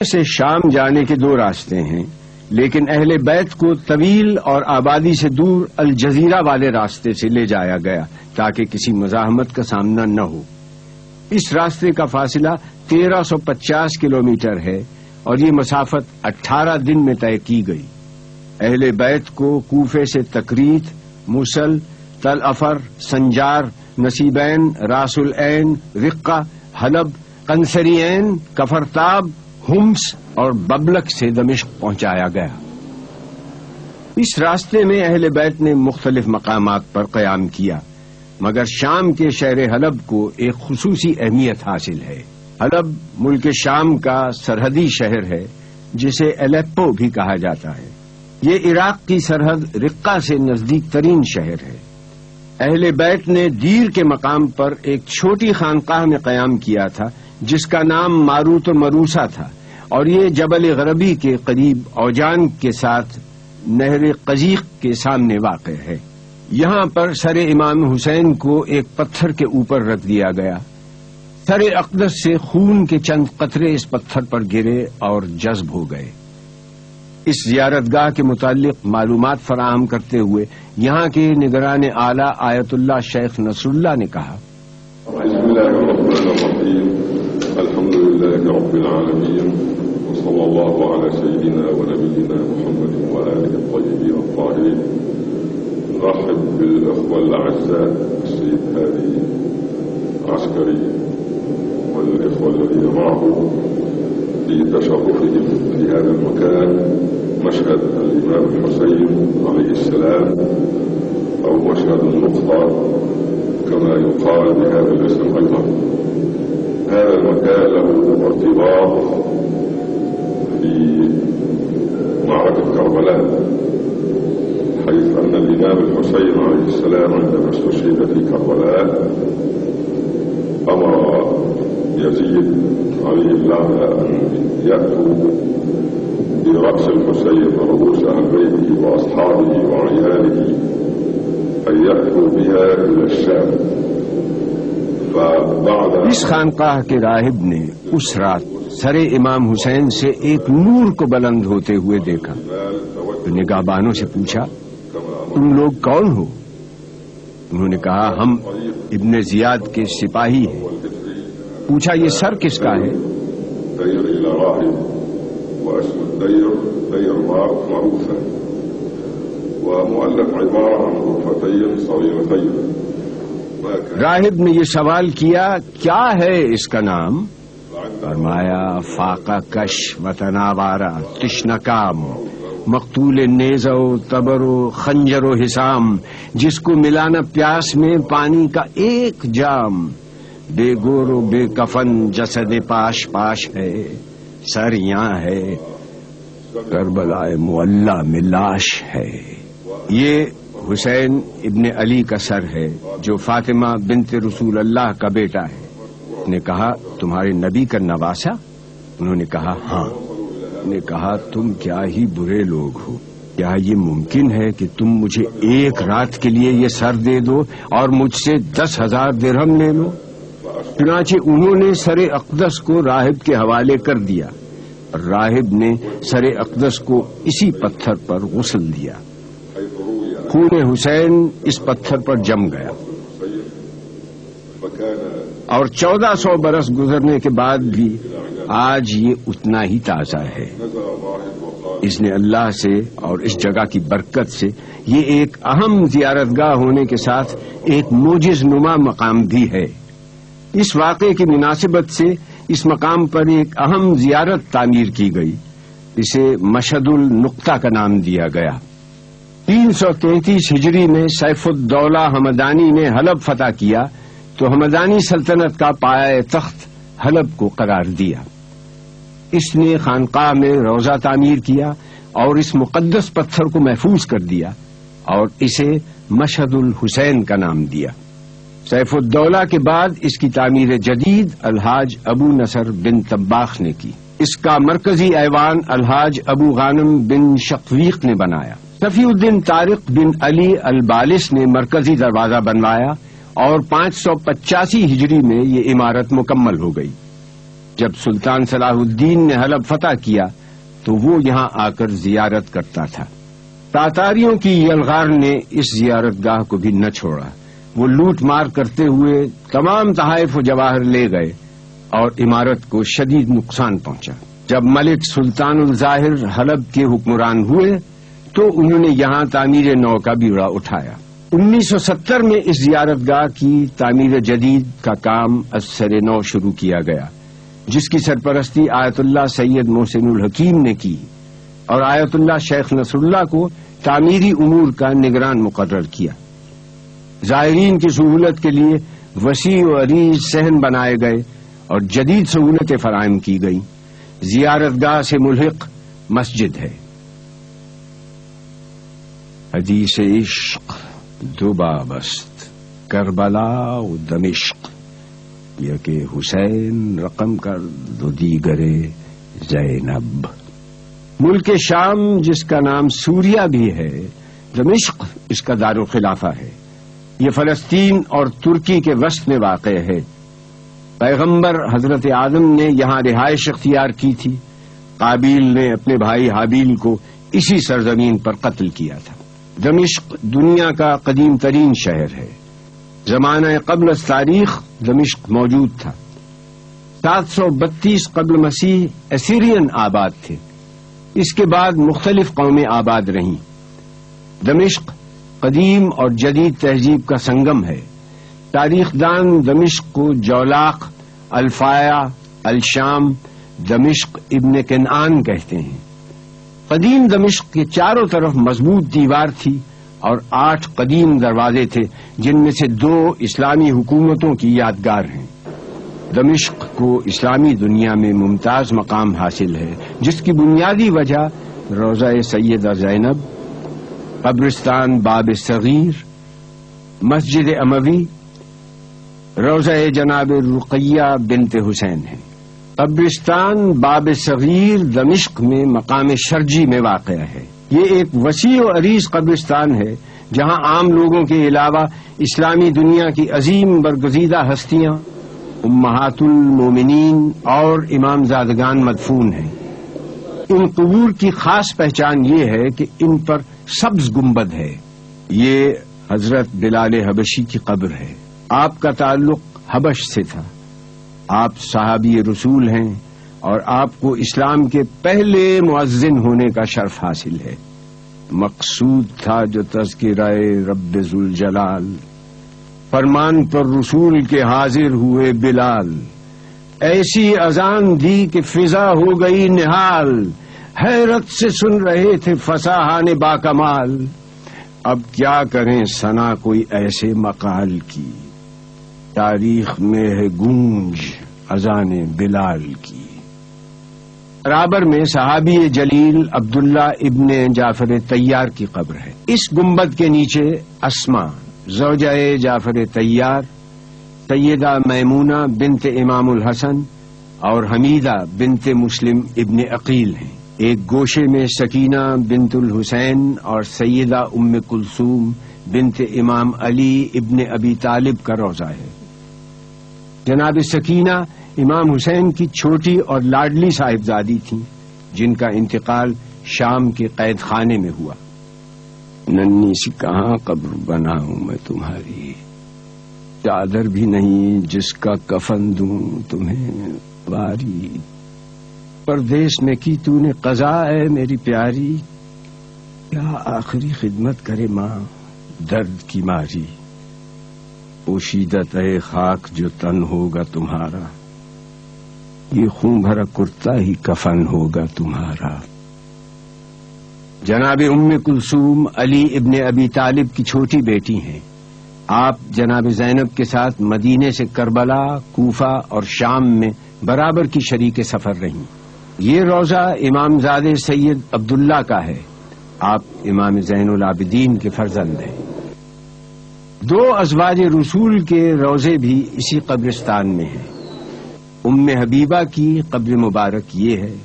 سے شام جانے کے دو راستے ہیں، لیکن اہل بیت کو طویل اور آبادی سے دور الجزیرہ والے راستے سے لے جایا گیا تاکہ کسی مزاحمت کا سامنا نہ ہو۔ اس راستے کا فاصلہ 1350 کلومیٹر ہے اور یہ مسافت 18 دن میں طے کی گئی۔ اہل بیت کو کوفے سے تکریت، موصل، تل افر، سنجار، نصیبین، راس العین، رقہ، حلب، قنصرین، کفرتاب، ہمس اور ببلک سے دمشق پہنچایا گیا۔ اس راستے میں اہل بیت نے مختلف مقامات پر قیام کیا، مگر شام کے شہر حلب کو ایک خصوصی اہمیت حاصل ہے۔ حلب ملک شام کا سرحدی شہر ہے جسے الیپو بھی کہا جاتا ہے۔ یہ عراق کی سرحد رقہ سے نزدیک ترین شہر ہے۔ اہل بیت نے دیر کے مقام پر ایک چھوٹی خانقاہ میں قیام کیا تھا جس کا نام ماروت و مروسا تھا، اور یہ جبل غربی کے قریب اوجان کے ساتھ نہر قزیق کے سامنے واقع ہے۔ یہاں پر سر امام حسین کو ایک پتھر کے اوپر رکھ دیا گیا۔ سر اقدس سے خون کے چند قطرے اس پتھر پر گرے اور جذب ہو گئے۔ اس زیارت گاہ کے متعلق معلومات فراہم کرتے ہوئے یہاں کے نگران اعلیٰ آیت اللہ شیخ نصر اللہ نے کہا، بسم اللہ الرحمن الرحیم، الحمد للہ رب العالمین، وصلی اللہ علی سیدنا ونبینا محمد وآلہ الطیبین الطاہرین۔ نرحب بالاخوة الاعزاء السيد هادي عسكري والاخوة الذين معه في تشرفهم في هذا المكان، مشهد الإمام الحسين عليه السلام أو مشهد النقطة كما يقال بهذا الاسم أيضا. هذا المكان له ارتباط في معركة كربلاء، حيث أن الإمام الحسين عليه السلام عندما استشهد في كربلاء أمر يزيد عليه اللعنة أن يأتوا برأس الحسين ورؤوس أهل بيته وأصحابه وعياله أن يأتوا بها إلى الشام. اس خانقاہ کے راہب نے اس رات سر امام حسین سے ایک نور کو بلند ہوتے ہوئے دیکھا تو نگاہ بانوں سے پوچھا، تم لوگ کون ہو؟ انہوں نے کہا، ہم ابن زیاد کے سپاہی ہیں۔ پوچھا، یہ سر کس کا ہے؟ واسم الدير دير معروفة ومؤلف عبارة عن غرفتين صغيرتين. راہب نے یہ سوال کیا، کیا ہے اس کا نام؟ فرمایا، فاقہ کش وتناوارا تشنکام، مقتول نیز و تبر و خنجر و حسام، جس کو ملانا پیاس میں پانی کا ایک جام، بے گور و بے کفن جسد پاش پاش ہے، سر یہاں ہے، کربلا معلّہ میں لاش ہے۔ یہ حسین ابن علی کا سر ہے جو فاطمہ بنت رسول اللہ کا بیٹا ہے۔ نے کہا، تمہارے نبی کا نواسا؟ انہوں نے کہا، ہاں۔ نے کہا، تم کیا ہی برے لوگ ہو، کیا یہ ممکن ہے کہ تم مجھے ایک رات کے لیے یہ سر دے دو اور مجھ سے 10,000 درہم لے لو؟ چنانچہ انہوں نے سر اقدس کو راہب کے حوالے کر دیا، راہب نے سر اقدس کو اسی پتھر پر غسل دیا۔ خون حسین اس پتھر پر جم گیا اور 1400 برس گزرنے کے بعد بھی آج یہ اتنا ہی تازہ ہے۔ اس نے اللہ سے اور اس جگہ کی برکت سے یہ ایک اہم زیارت گاہ ہونے کے ساتھ ایک معجز نما مقام بھی ہے۔ اس واقعے کی مناسبت سے اس مقام پر ایک اہم زیارت تعمیر کی گئی، اسے مشہد النقطہ کا نام دیا گیا۔ 333 ہجری میں سیف الدولہ حمدانی نے حلب فتح کیا تو حمدانی سلطنت کا پایہ تخت حلب کو قرار دیا۔ اس نے خانقاہ میں روضہ تعمیر کیا اور اس مقدس پتھر کو محفوظ کر دیا اور اسے مشہد الحسین کا نام دیا۔ سیف الدولہ کے بعد اس کی تعمیر جدید الحاج ابو نصر بن طباخ نے کی۔ اس کا مرکزی ایوان الحاج ابو غانم بن شقویق نے بنایا۔ صفی الدین طارق بن علی البالس نے مرکزی دروازہ بنوایا اور 585 ہجری میں یہ عمارت مکمل ہو گئی۔ جب سلطان صلاح الدین نے حلب فتح کیا تو وہ یہاں آ کر زیارت کرتا تھا۔ تاتاریوں کی یلغار نے اس زیارت گاہ کو بھی نہ چھوڑا، وہ لوٹ مار کرتے ہوئے تمام تحائف و جواہر لے گئے اور عمارت کو شدید نقصان پہنچا۔ جب ملک سلطان الظاہر حلب کے حکمران ہوئے تو انہوں نے یہاں تعمیر نو کا بیڑا اٹھایا۔ 1970 میں اس زیارت گاہ کی تعمیر جدید کا کام از سر نو شروع کیا گیا، جس کی سرپرستی آیت اللہ سید محسن الحکیم نے کی اور آیت اللہ شیخ نصر اللہ کو تعمیری امور کا نگران مقرر کیا۔ زائرین کی سہولت کے لیے وسیع و عریض صحن بنائے گئے اور جدید سہولتیں فراہم کی گئیں۔ زیارت گاہ سے ملحق مسجد ہے۔ حدیث عشق دو باب است، کربلا و دمشق، یک حسین رقم کر دو دیگر زینب۔ ملک شام جس کا نام سوریا بھی ہے، دمشق اس کا دارالخلافہ ہے۔ یہ فلسطین اور ترکی کے وسط میں واقع ہے۔ پیغمبر حضرت آدم نے یہاں رہائش اختیار کی تھی۔ قابیل نے اپنے بھائی حابیل کو اسی سرزمین پر قتل کیا تھا۔ دمشق دنیا کا قدیم ترین شہر ہے۔ زمانہ قبل از تاریخ دمشق موجود تھا۔ 732 قبل مسیح اسیرین آباد تھے۔ اس کے بعد مختلف قومیں آباد رہیں۔ دمشق قدیم اور جدید تہذیب کا سنگم ہے۔ تاریخ دان دمشق کو جولاق، الفایا، الشام، دمشق ابن کنعان کہتے ہیں۔ قدیم دمشق کے چاروں طرف مضبوط دیوار تھی اور 8 قدیم دروازے تھے، جن میں سے 2 اسلامی حکومتوں کی یادگار ہیں۔ دمشق کو اسلامی دنیا میں ممتاز مقام حاصل ہے، جس کی بنیادی وجہ روضہ سیدہ زینب، قبرستان باب صغیر، مسجد اموی، روضہ جناب رقیہ بنت حسین ہے۔ قبرستان باب صغیر دمشق میں مقام شرجی میں واقع ہے۔ یہ ایک وسیع و عریض قبرستان ہے جہاں عام لوگوں کے علاوہ اسلامی دنیا کی عظیم برگزیدہ ہستیاں، امہات المومنین اور امام زادگان مدفون ہیں۔ ان قبور کی خاص پہچان یہ ہے کہ ان پر سبز گنبد ہے۔ یہ حضرت بلال حبشی کی قبر ہے۔ آپ کا تعلق حبش سے تھا۔ آپ صحابی رسول ہیں اور آپ کو اسلام کے پہلے مؤذن ہونے کا شرف حاصل ہے۔ مقصود تھا جو تذکرہ رب ذوالجلال، فرمان پر رسول کے حاضر ہوئے بلال، ایسی اذان دی کہ فضا ہو گئی نہال، حیرت سے سن رہے تھے فصاحان باکمال، اب کیا کریں ثنا کوئی ایسے مقال کی، تاریخ میں ہے گونج اذان بلال کی۔ رابر میں صحابی جلیل عبداللہ ابن جعفر طیار کی قبر ہے۔ اس گنبد کے نیچے اسما زوجہ جعفر طیار، سیدہ میمونہ بنت امام الحسن اور حمیدہ بنت مسلم ابن عقیل ہیں۔ ایک گوشے میں سکینہ بنت الحسین اور سیدہ ام کلثوم بنت امام علی ابن ابی طالب کا روضہ ہے۔ جناب سکینہ امام حسین کی چھوٹی اور لاڈلی صاحبزادی تھیں، جن کا انتقال شام کے قید خانے میں ہوا۔ ننھی سی کہاں قبر بناؤں میں تمہاری، چادر بھی نہیں جس کا کفن دوں تمہیں باری، پردیس میں کی تو نے قضا ہے میری پیاری، کیا آخری خدمت کرے ماں درد کی ماری، پوشیدہ ہے خاک جو تن ہوگا تمہارا، یہ خون بھرا کرتا ہی کفن ہوگا تمہارا۔ جناب ام کلثوم علی ابن ابی طالب کی چھوٹی بیٹی ہیں۔ آپ جناب زینب کے ساتھ مدینے سے کربلا، کوفہ اور شام میں برابر کی شریک سفر رہیں۔ یہ روضہ امام زادہ سید عبداللہ کا ہے۔ آپ امام زین العابدین کے فرزند ہیں۔ 2 ازواج رسول کے روضے بھی اسی قبرستان میں ہیں۔ ام حبیبہ کی قبر مبارک یہ ہے